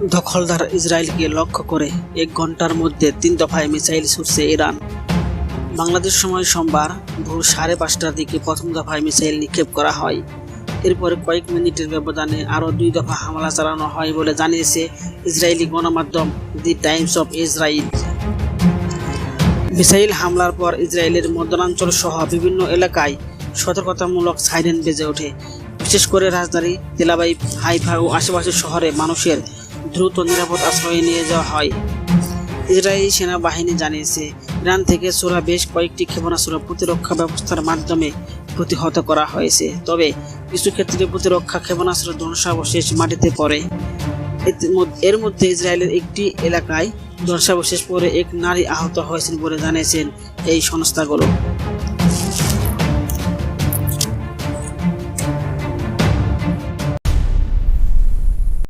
দখলদার ইসরায়েলকে লক্ষ্য করে 1 ঘন্টার মধ্যে 3 দফায় মিসাইল ছুড়ছে ইরান। বাংলাদেশ সময় সোমবার ভোর 5:30টার দিকে প্রথম দফায় মিসাইল নিক্ষেপ করা হয়। এরপরে কয়েক মিনিটের ব্যবধানে আরও 2 দফা হামলা চালানো হয় বলে জানিয়েছে ইসরায়েলি গণমাধ্যম দি টাইমস অফ ইসরায়েল। মিসাইল হামলার পর ইসরায়েলের মধ্যাঞ্চল সহ বিভিন্ন এলাকায় সতর্কতামূলক সাইরেন বেজে ওঠে। বিশেষ করে রাজধানী তেল আবিব, হাইফা ও আশেপাশের শহরে মানুষের দ্রুত নিরাপদ আশ্রয়ে নিয়ে যাওয়া হয়। ইসরায়েলি সেনাবাহিনী জানিয়েছে, ইরান থেকে ছোড়া বেশ কয়েকটি ক্ষেপণাস্ত্র প্রতিরক্ষা ব্যবস্থার মাধ্যমে প্রতিহত করা হয়েছে। তবে কিছু ক্ষেত্রে প্রতিরক্ষা ক্ষেপণাস্ত্র ধ্বংসাবশেষ মাটিতে পড়ে। এর মধ্যে ইসরায়েলের একটি এলাকায় ধ্বংসাবশেষ পড়ে 1 নারী আহত হয়েছেন বলে জানিয়েছেন এই সংস্থাগুলো।